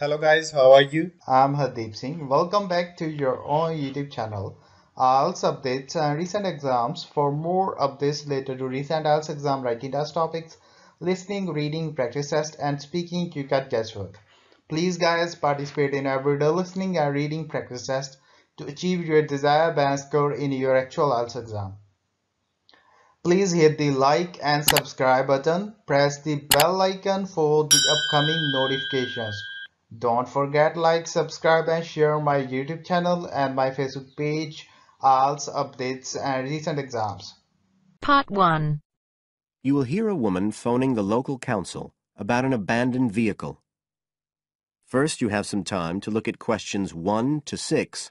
Hello guys, how are you? I'm Hardeep Singh. Welcome back to your own YouTube channel. IELTS updates and recent exams. For more updates related to recent IELTS exam writing test topics, listening, reading, practice test, and speaking, you can guesswork. Please guys participate in everyday listening and reading practice test to achieve your desired band score in your actual IELTS exam. Please hit the like and subscribe button. Press the bell icon for the upcoming notifications. Don't forget like, subscribe and share my YouTube channel and my Facebook page, IELTS updates and recent exams. Part 1. You will hear a woman phoning the local council about an abandoned vehicle. First, you have some time to look at questions 1 to 6.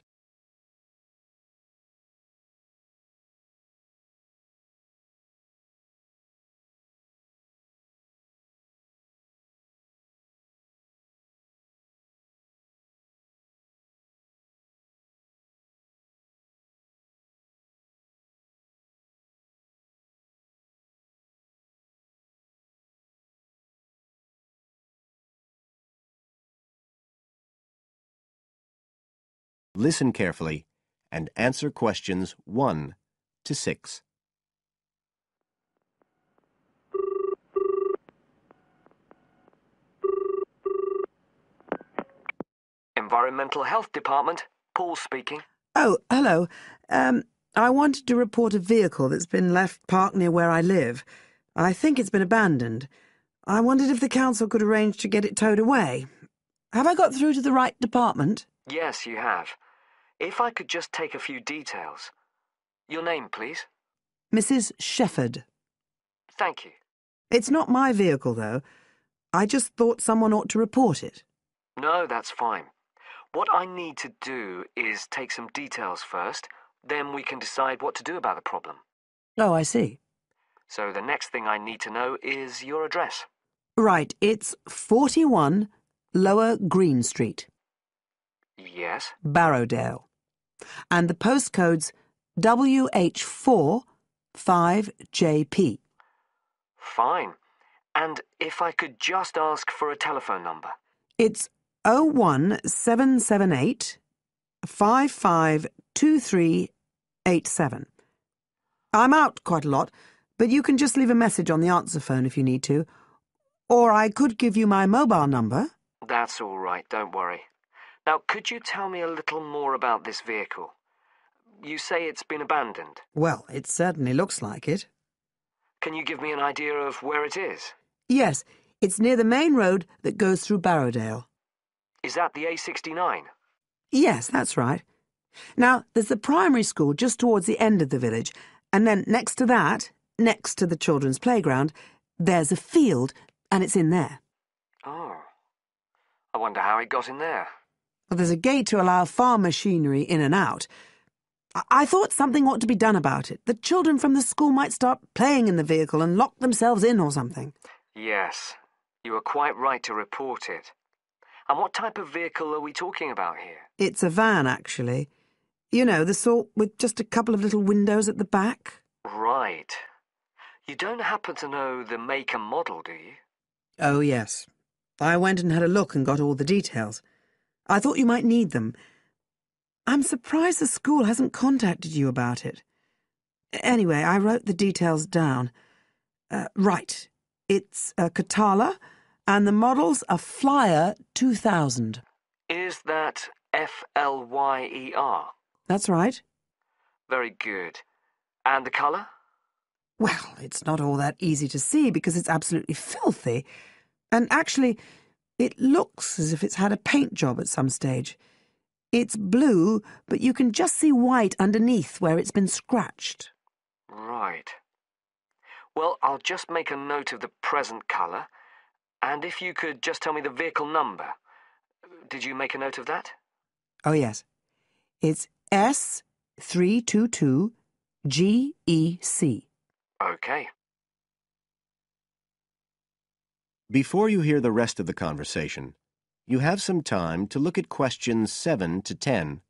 Listen carefully and answer questions 1 to 6. Environmental Health Department, Paul speaking. Oh, hello. I wanted to report a vehicle that's been left parked near where I live. I think it's been abandoned. I wondered if the council could arrange to get it towed away. Have I got through to the right department? Yes, you have. If I could just take a few details. Your name, please. Mrs. Shefford. Thank you. It's not my vehicle, though. I just thought someone ought to report it. No, that's fine. What I need to do is take some details first, then we can decide what to do about the problem. Oh, I see. So the next thing I need to know is your address. Right, it's 41 Lower Green Street, Yes. Barrowdale. And the postcode's WH4 5JP. Fine. And if I could just ask for a telephone number. It's 01778 552387. I'm out quite a lot, but you can just leave a message on the answer phone if you need to. Or I could give you my mobile number. That's all right, don't worry. Now, could you tell me a little more about this vehicle? You say it's been abandoned. Well, it certainly looks like it. Can you give me an idea of where it is? Yes, it's near the main road that goes through Barrowdale. Is that the A69? Yes, that's right. Now, there's the primary school just towards the end of the village, and then next to that, next to the children's playground, there's a field, and it's in there. Oh. I wonder how it got in there. Well, there's a gate to allow farm machinery in and out. I thought something ought to be done about it. The children from the school might start playing in the vehicle and lock themselves in or something. Yes. You are quite right to report it. And what type of vehicle are we talking about here? It's a van, actually. You know, the sort with just a couple of little windows at the back. Right. You don't happen to know the make and model, do you? Oh, yes. I went and had a look and got all the details. I thought you might need them. I'm surprised the school hasn't contacted you about it. Anyway, I wrote the details down. Right. It's a Catala, and the model's a Flyer 2000. Is that Flyer? That's right. Very good. And the colour? Well, it's not all that easy to see because it's absolutely filthy. And actually, it looks as if it's had a paint job at some stage. It's blue, but you can just see white underneath where it's been scratched. Right. Well, I'll just make a note of the present colour, and if you could just tell me the vehicle number. Did you make a note of that? Oh, yes. It's S322GEC. Okay. Before you hear the rest of the conversation, you have some time to look at questions 7 to 10.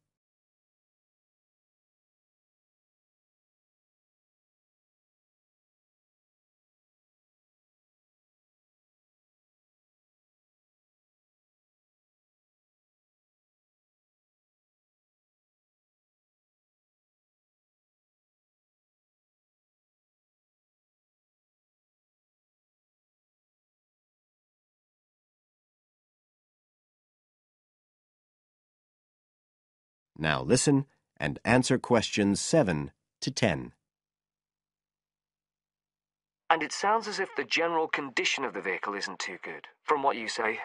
Now listen and answer questions 7 to 10. And it sounds as if the general condition of the vehicle isn't too good, from what you say.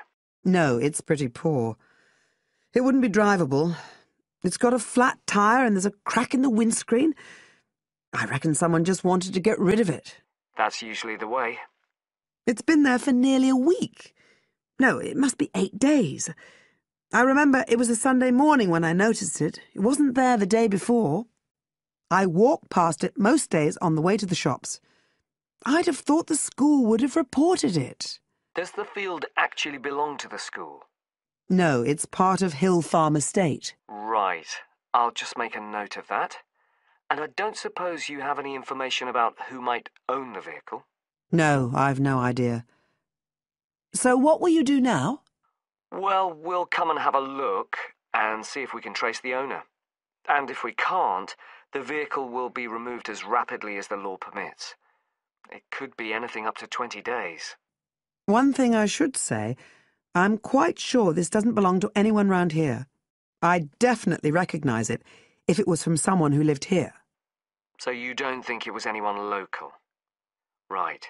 No, it's pretty poor. It wouldn't be drivable. It's got a flat tire and there's a crack in the windscreen. I reckon someone just wanted to get rid of it. That's usually the way. It's been there for nearly a week. No, it must be 8 days. I remember it was a Sunday morning when I noticed it. It wasn't there the day before. I walk past it most days on the way to the shops. I'd have thought the school would have reported it. Does the field actually belong to the school? No, it's part of Hill Farm Estate. Right. I'll just make a note of that. And I don't suppose you have any information about who might own the vehicle? No, I've no idea. So what will you do now? Well, we'll come and have a look and see if we can trace the owner. And if we can't, the vehicle will be removed as rapidly as the law permits. It could be anything up to 20 days. One thing I should say, I'm quite sure this doesn't belong to anyone round here. I'd definitely recognise it if it was from someone who lived here. So you don't think it was anyone local? Right.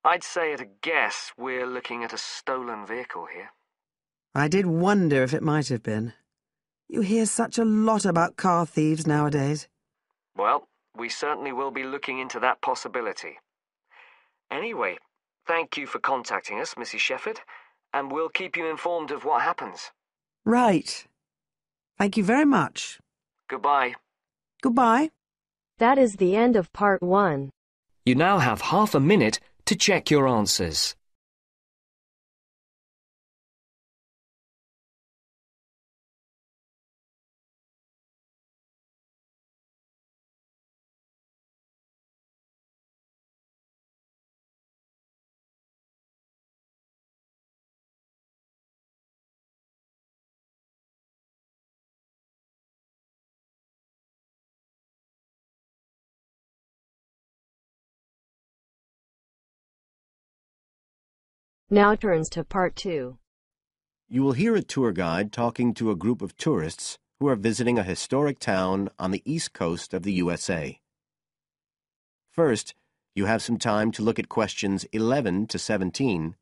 I'd say at a guess we're looking at a stolen vehicle here. I did wonder if it might have been. You hear such a lot about car thieves nowadays. Well, we certainly will be looking into that possibility. Anyway, thank you for contacting us, Mrs. Shefford, and we'll keep you informed of what happens. Right. Thank you very much. Goodbye. Goodbye. That is the end of part 1. You now have half a minute to check your answers. Now turns to part 2. You will hear a tour guide talking to a group of tourists who are visiting a historic town on the east coast of the USA. First, you have some time to look at questions 11 to 17.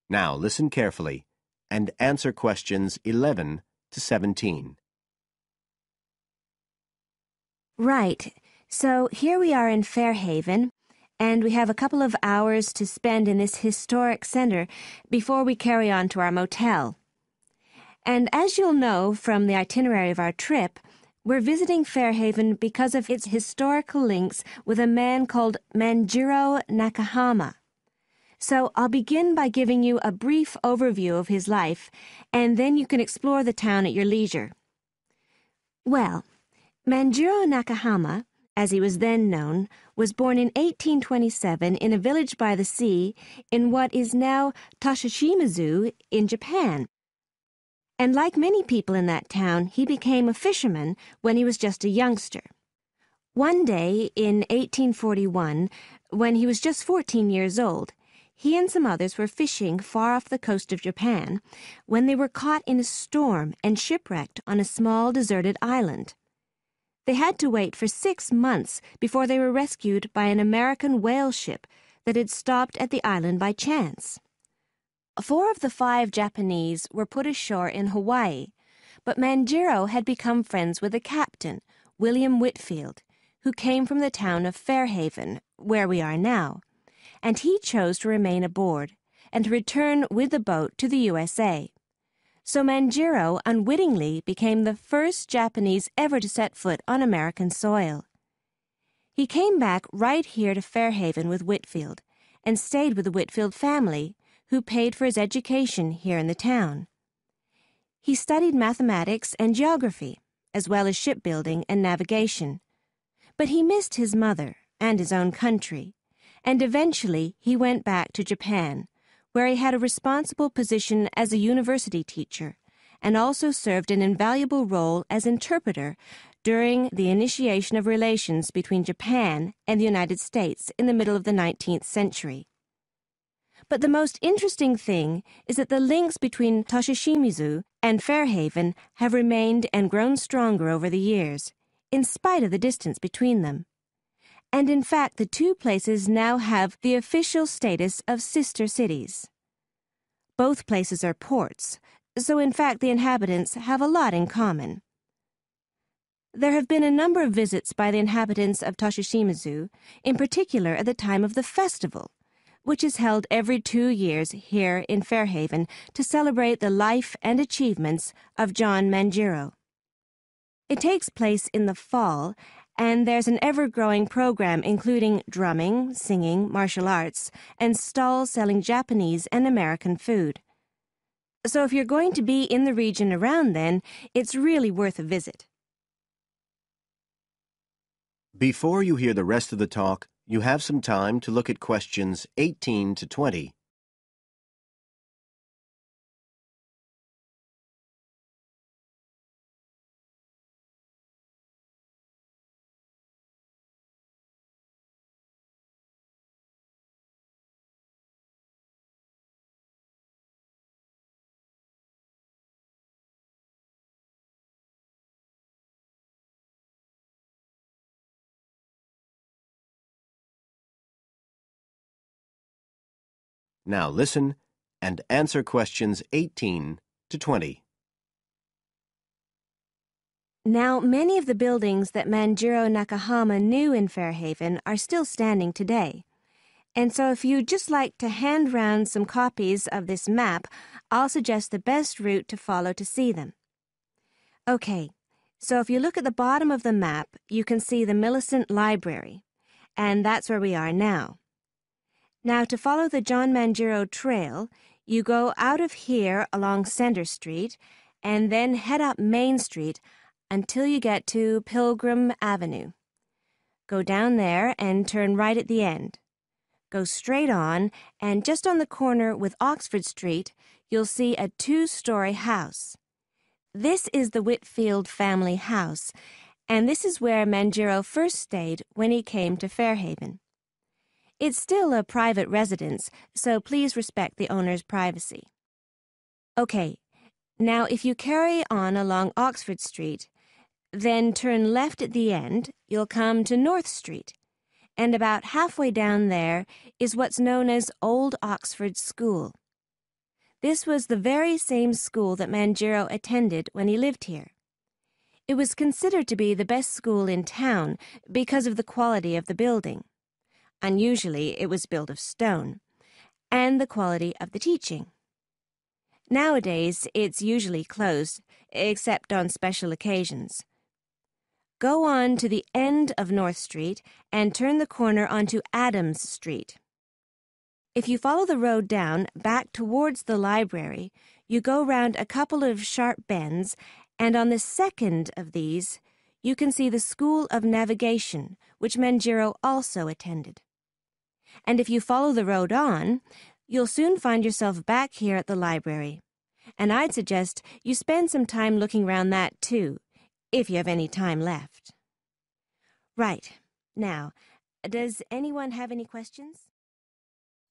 Now listen carefully and answer questions 11 to 17. Right. So here we are in Fairhaven, and we have a couple of hours to spend in this historic center before we carry on to our motel. And as you'll know from the itinerary of our trip, we're visiting Fairhaven because of its historical links with a man called Manjiro Nakahama. So I'll begin by giving you a brief overview of his life, and then you can explore the town at your leisure. Well, Manjiro Nakahama, as he was then known, was born in 1827 in a village by the sea in what is now Toshishima-zu in Japan. And like many people in that town, he became a fisherman when he was just a youngster. One day in 1841, when he was just 14 years old, he and some others were fishing far off the coast of Japan when they were caught in a storm and shipwrecked on a small deserted island. They had to wait for 6 months before they were rescued by an American whale ship that had stopped at the island by chance. 4 of the 5 Japanese were put ashore in Hawaii, but Manjiro had become friends with the captain, William Whitfield, who came from the town of Fairhaven, where we are now, and he chose to remain aboard and to return with the boat to the USA. So Manjiro unwittingly became the first Japanese ever to set foot on American soil. He came back right here to Fairhaven with Whitfield and stayed with the Whitfield family, who paid for his education here in the town. He studied mathematics and geography, as well as shipbuilding and navigation. But he missed his mother and his own country, and eventually he went back to Japan, where he had a responsible position as a university teacher and also served an invaluable role as interpreter during the initiation of relations between Japan and the United States in the middle of the 19th century. But the most interesting thing is that the links between Toshishimizu and Fairhaven have remained and grown stronger over the years, in spite of the distance between them. And in fact, the two places now have the official status of sister cities. Both places are ports, so in fact the inhabitants have a lot in common. There have been a number of visits by the inhabitants of Toshishimizu, in particular at the time of the festival, which is held every 2 years here in Fairhaven to celebrate the life and achievements of John Manjiro. It takes place in the fall, and there's an ever-growing program including drumming, singing, martial arts, and stalls selling Japanese and American food. So if you're going to be in the region around then, it's really worth a visit. Before you hear the rest of the talk, you have some time to look at questions 18 to 20. Now listen and answer questions 18 to 20. Now, many of the buildings that Manjiro Nakahama knew in Fairhaven are still standing today. And so if you'd just like to hand round some copies of this map, I'll suggest the best route to follow to see them. Okay, so if you look at the bottom of the map, you can see the Millicent Library, and that's where we are now. Now, to follow the John Manjiro Trail, you go out of here along Center Street and then head up Main Street until you get to Pilgrim Avenue. Go down there and turn right at the end. Go straight on, and just on the corner with Oxford Street, you'll see a 2-story house. This is the Whitfield family house, and this is where Manjiro first stayed when he came to Fairhaven. It's still a private residence, so please respect the owner's privacy. Okay, now if you carry on along Oxford Street, then turn left at the end, you'll come to North Street, and about halfway down there is what's known as Old Oxford School. This was the very same school that Manjiro attended when he lived here. It was considered to be the best school in town because of the quality of the building. Unusually, it was built of stone, and the quality of the teaching. Nowadays, it's usually closed, except on special occasions. Go on to the end of North Street and turn the corner onto Adams Street. If you follow the road down back towards the library, you go round a couple of sharp bends, and on the second of these, you can see the School of Navigation, which Manjiro also attended. And if you follow the road on, you'll soon find yourself back here at the library. And I'd suggest you spend some time looking around that too, if you have any time left. Right. Now, does anyone have any questions?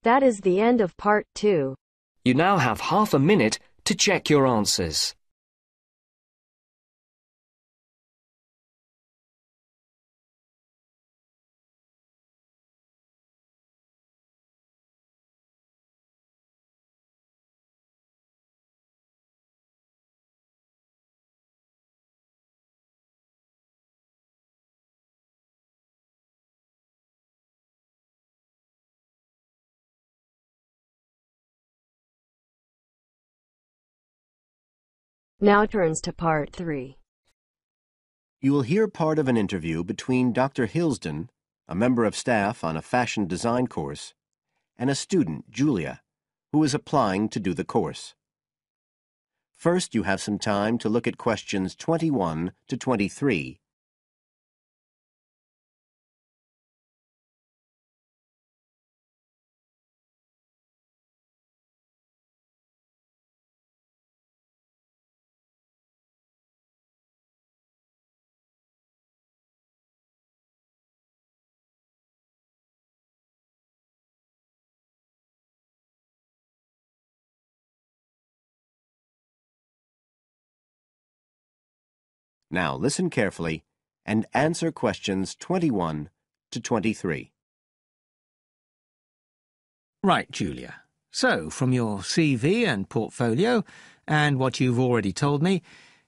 That is the end of part 2. You now have half a minute to check your answers. Now turns to part 3. You will hear part of an interview between Dr. Hilsden, a member of staff on a fashion design course, and a student, Julia, who is applying to do the course. First, you have some time to look at questions 21 to 23. Now listen carefully and answer questions 21 to 23. Right, Julia. So, from your CV and portfolio, and what you've already told me,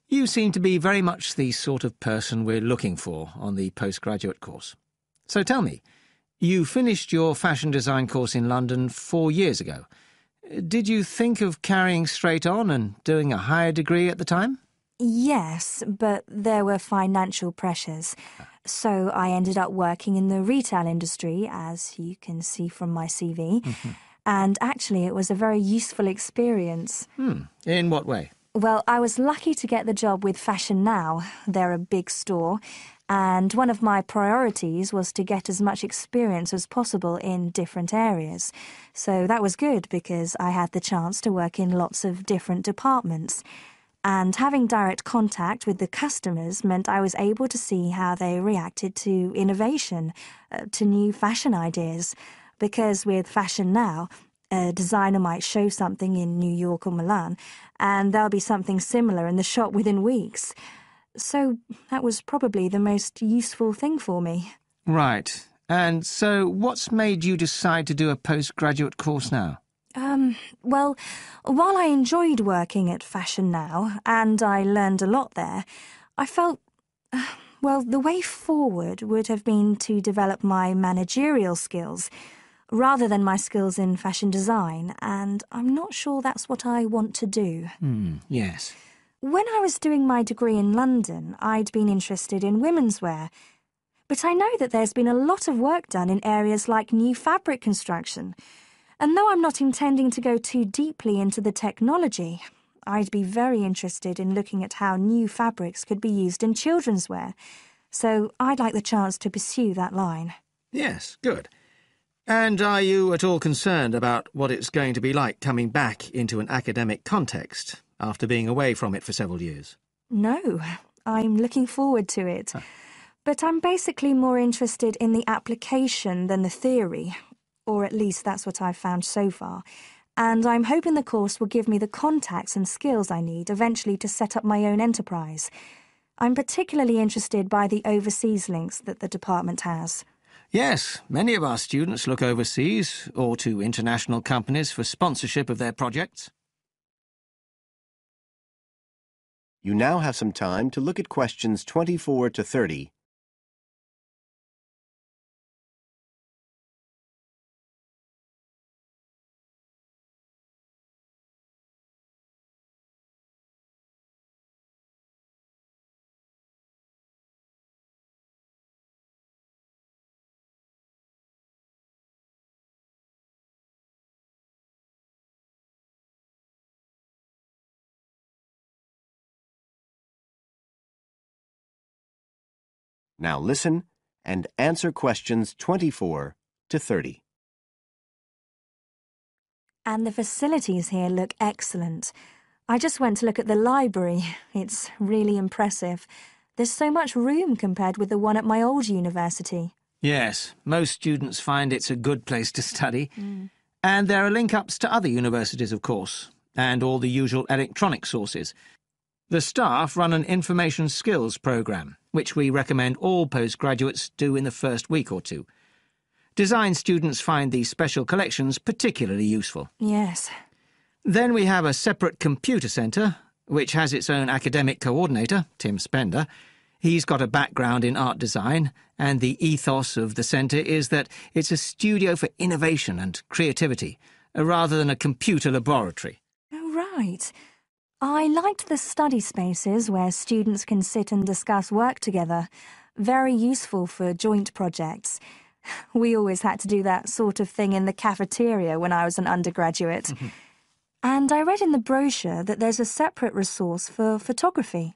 you seem to be very much the sort of person we're looking for on the postgraduate course. So tell me, you finished your fashion design course in London 4 years ago. Did you think of carrying straight on and doing a higher degree at the time? Yes, but there were financial pressures. So I ended up working in the retail industry, as you can see from my CV. And actually, it was a very useful experience. In what way? Well, I was lucky to get the job with Fashion Now. They're a big store. And one of my priorities was to get as much experience as possible in different areas. So that was good because I had the chance to work in lots of different departments. And having direct contact with the customers meant I was able to see how they reacted to innovation, to new fashion ideas. Because with Fashion Now, a designer might show something in New York or Milan, and there'll be something similar in the shop within weeks. So that was probably the most useful thing for me. Right. And so what's made you decide to do a postgraduate course now? Well, while I enjoyed working at Fashion Now, and I learned a lot there, I felt, well, the way forward would have been to develop my managerial skills, rather than my skills in fashion design, and I'm not sure that's what I want to do. Yes. When I was doing my degree in London, I'd been interested in women's wear, but I know that there's been a lot of work done in areas like new fabric construction. And though I'm not intending to go too deeply into the technology, I'd be very interested in looking at how new fabrics could be used in children's wear. So I'd like the chance to pursue that line. Yes, good. And are you at all concerned about what it's going to be like coming back into an academic context after being away from it for several years? No, I'm looking forward to it. But I'm basically more interested in the application than the theory. Or at least that's what I've found so far. And I'm hoping the course will give me the contacts and skills I need eventually to set up my own enterprise. I'm particularly interested by the overseas links that the department has. Yes, many of our students look overseas or to international companies for sponsorship of their projects. You now have some time to look at questions 24 to 30. Now listen and answer questions 24 to 30. And the facilities here look excellent. I just went to look at the library. It's really impressive. There's so much room compared with the one at my old university. Yes, most students find it's a good place to study. And there are link-ups to other universities, of course, and all the usual electronic sources. The staff run an information skills programme, which we recommend all postgraduates do in the first week or two. Design students find these special collections particularly useful. Yes. Then we have a separate computer centre, which has its own academic coordinator, Tim Spender. He's got a background in art design, and the ethos of the centre is that it's a studio for innovation and creativity, rather than a computer laboratory. Oh, right. I liked the study spaces where students can sit and discuss work together. Very useful for joint projects. We always had to do that sort of thing in the cafeteria when I was an undergraduate. And I read in the brochure that there's a separate resource for photography.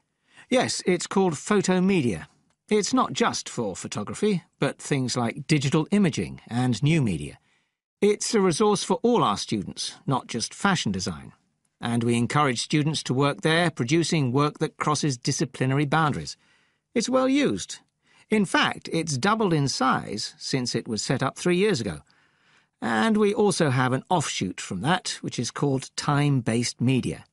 Yes, it's called Photomedia. It's not just for photography, but things like digital imaging and new media. It's a resource for all our students, not just fashion design. And we encourage students to work there, producing work that crosses disciplinary boundaries. It's well used. In fact, it's doubled in size since it was set up 3 years ago. And we also have an offshoot from that, which is called time-based media.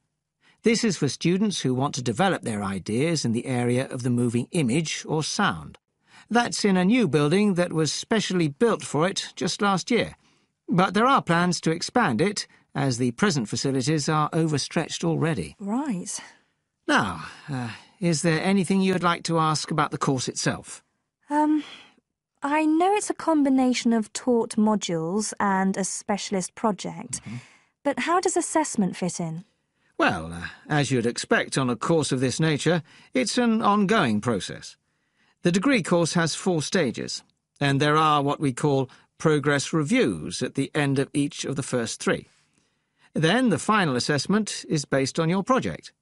This is for students who want to develop their ideas in the area of the moving image or sound. That's in a new building that was specially built for it just last year. But there are plans to expand it, as the present facilities are overstretched already. Right. Now, is there anything you'd like to ask about the course itself? I know it's a combination of taught modules and a specialist project, but how does assessment fit in? Well, as you'd expect on a course of this nature, it's an ongoing process. The degree course has 4 stages, and there are what we call progress reviews at the end of each of the first 3. Then the final assessment is based on your project.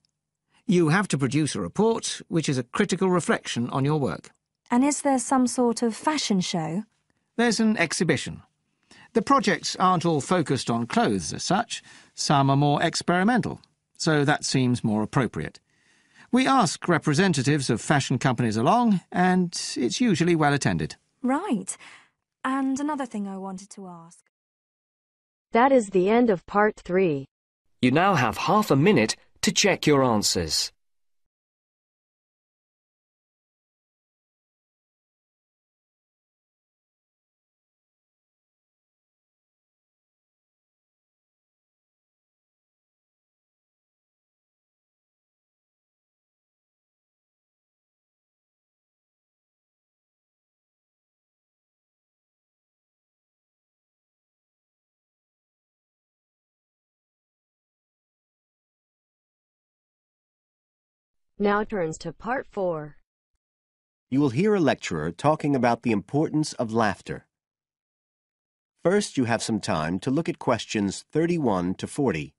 You have to produce a report, which is a critical reflection on your work. And is there some sort of fashion show? There's an exhibition. The projects aren't all focused on clothes as such. Some are more experimental, so that seems more appropriate. We ask representatives of fashion companies along, and it's usually well attended. Right. And another thing I wanted to ask. That is the end of part 3. You now have half a minute to check your answers. Now turns to part 4. You will hear a lecturer talking about the importance of laughter. First, you have some time to look at questions 31 to 40.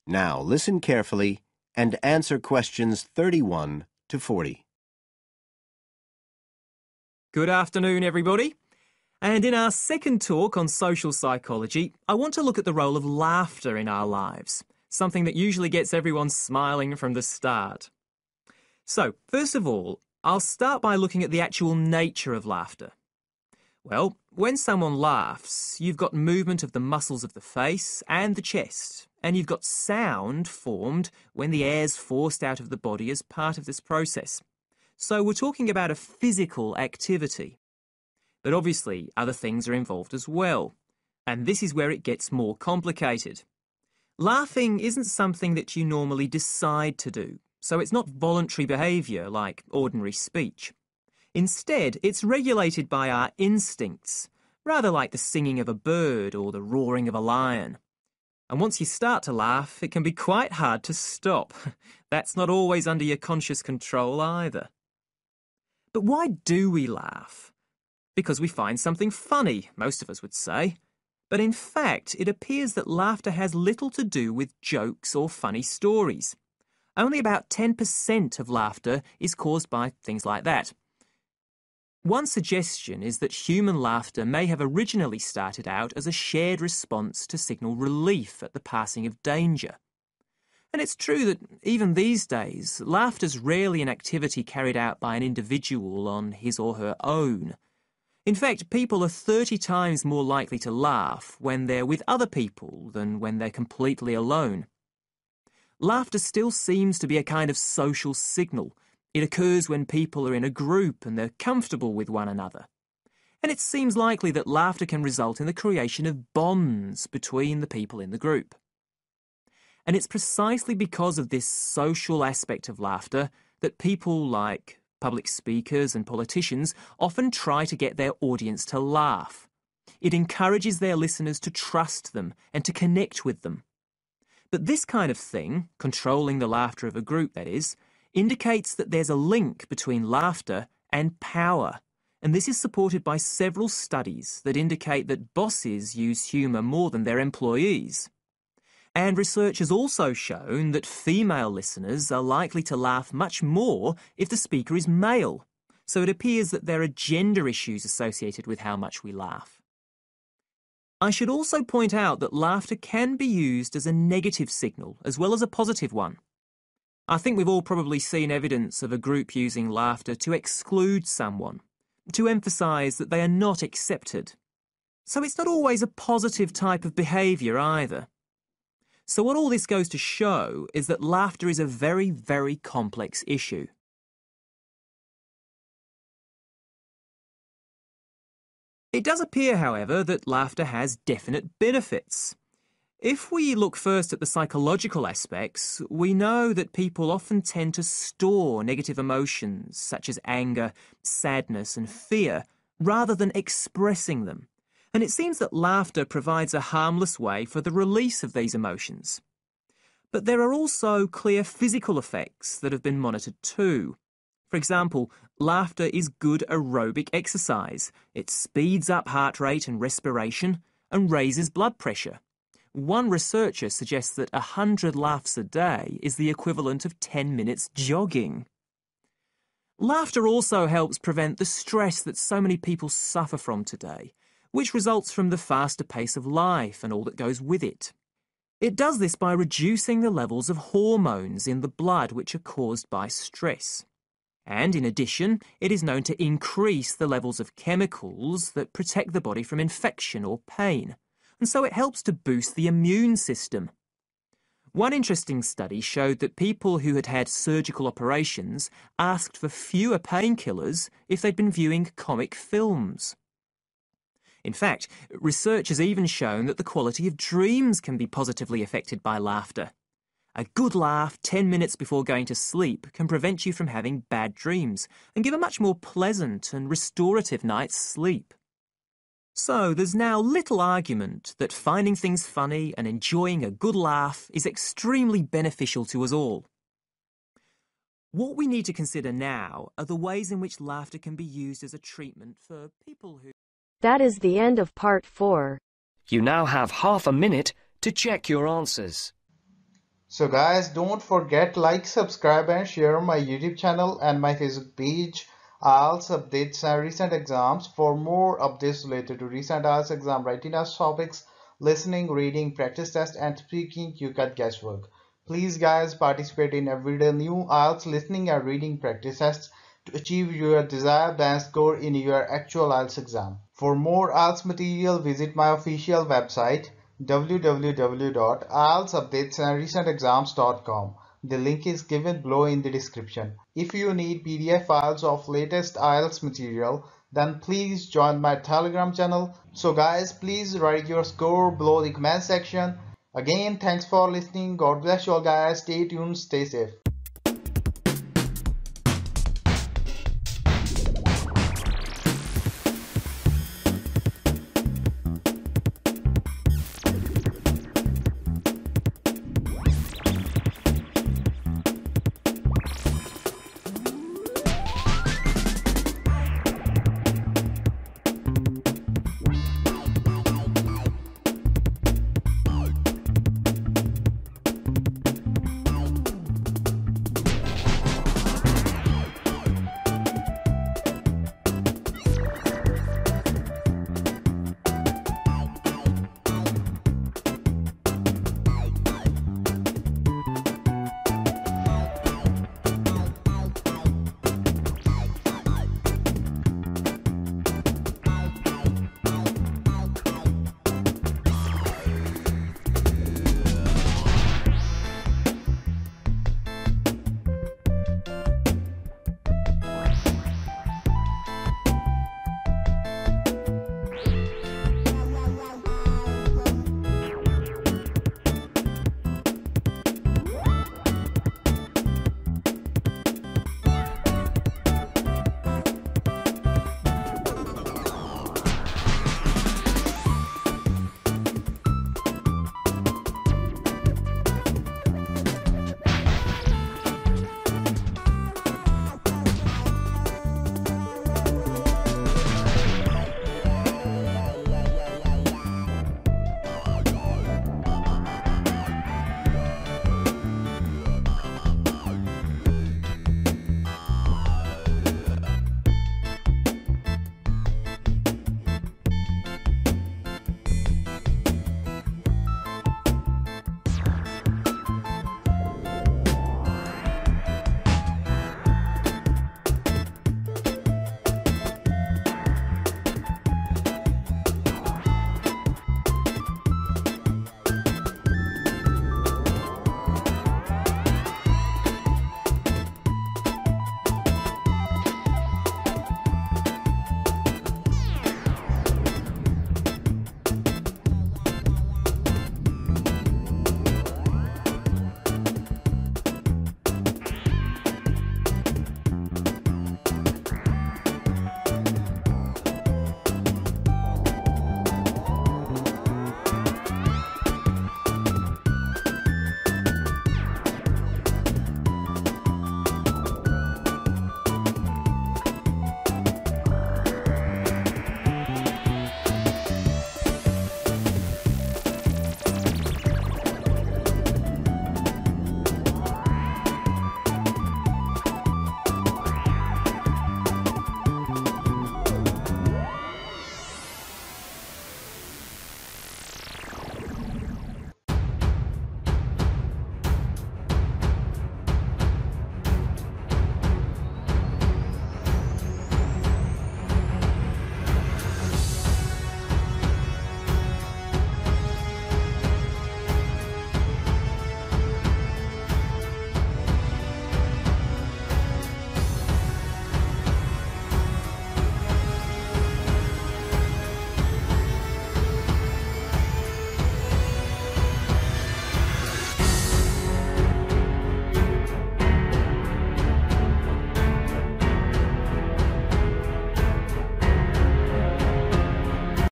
Now, listen carefully and answer questions 31 to 40. Good afternoon, everybody. And in our second talk on social psychology, I want to look at the role of laughter in our lives, something that usually gets everyone smiling from the start. So, first of all, I'll start by looking at the actual nature of laughter. Well, when someone laughs, you've got movement of the muscles of the face and the chest, and you've got sound formed when the air's forced out of the body as part of this process. So we're talking about a physical activity. But obviously, other things are involved as well, and this is where it gets more complicated. Laughing isn't something that you normally decide to do, so it's not voluntary behaviour like ordinary speech. Instead, it's regulated by our instincts, rather like the singing of a bird or the roaring of a lion. And once you start to laugh, it can be quite hard to stop. That's not always under your conscious control either. But why do we laugh? Because we find something funny, most of us would say. But in fact, it appears that laughter has little to do with jokes or funny stories. Only about 10% of laughter is caused by things like that. One suggestion is that human laughter may have originally started out as a shared response to signal relief at the passing of danger. And it's true that even these days, laughter's rarely an activity carried out by an individual on his or her own. In fact, people are 30 times more likely to laugh when they're with other people than when they're completely alone. Laughter still seems to be a kind of social signal. It occurs when people are in a group and they're comfortable with one another. And it seems likely that laughter can result in the creation of bonds between the people in the group. And it's precisely because of this social aspect of laughter that people like public speakers and politicians often try to get their audience to laugh. It encourages their listeners to trust them and to connect with them. But this kind of thing, controlling the laughter of a group that is, indicates that there's a link between laughter and power. And this is supported by several studies that indicate that bosses use humour more than their employees. And research has also shown that female listeners are likely to laugh much more if the speaker is male. So it appears that there are gender issues associated with how much we laugh. I should also point out that laughter can be used as a negative signal as well as a positive one. I think we've all probably seen evidence of a group using laughter to exclude someone, to emphasise that they are not accepted. So it's not always a positive type of behaviour either. So what all this goes to show is that laughter is a very, very complex issue. It does appear, however, that laughter has definite benefits. If we look first at the psychological aspects, we know that people often tend to store negative emotions such as anger, sadness and fear, rather than expressing them. And it seems that laughter provides a harmless way for the release of these emotions. But there are also clear physical effects that have been monitored too. For example, laughter is good aerobic exercise. It speeds up heart rate and respiration and raises blood pressure. One researcher suggests that 100 laughs a day is the equivalent of 10 minutes jogging. Laughter also helps prevent the stress that so many people suffer from today, which results from the faster pace of life and all that goes with it. It does this by reducing the levels of hormones in the blood which are caused by stress. And in addition, it is known to increase the levels of chemicals that protect the body from infection or pain, and so it helps to boost the immune system. One interesting study showed that people who had had surgical operations asked for fewer painkillers if they'd been viewing comic films. In fact, research has even shown that the quality of dreams can be positively affected by laughter. A good laugh 10 minutes before going to sleep can prevent you from having bad dreams and give a much more pleasant and restorative night's sleep. So there's now little argument that finding things funny and enjoying a good laugh is extremely beneficial to us all. What we need to consider now are the ways in which laughter can be used as a treatment for people who... That is the end of part 4. You now have half a minute to check your answers. So guys, don't forget like, subscribe and share my YouTube channel and my Facebook page, IELTS updates and recent exams. For more updates related to recent IELTS exam writing test topics, listening, reading, practice test and speaking, you got guesswork. Please guys, participate in everyday new IELTS listening and reading practice tests to achieve your desired band score in your actual IELTS exam. For more IELTS material, visit my official website www.ieltsupdatesandrecentexams.com. The link is given below in the description. If you need PDF files of latest IELTS material, then please join my Telegram channel. So guys, please write your score below the comment section. Again, thanks for listening. God bless you all guys. Stay tuned, stay safe.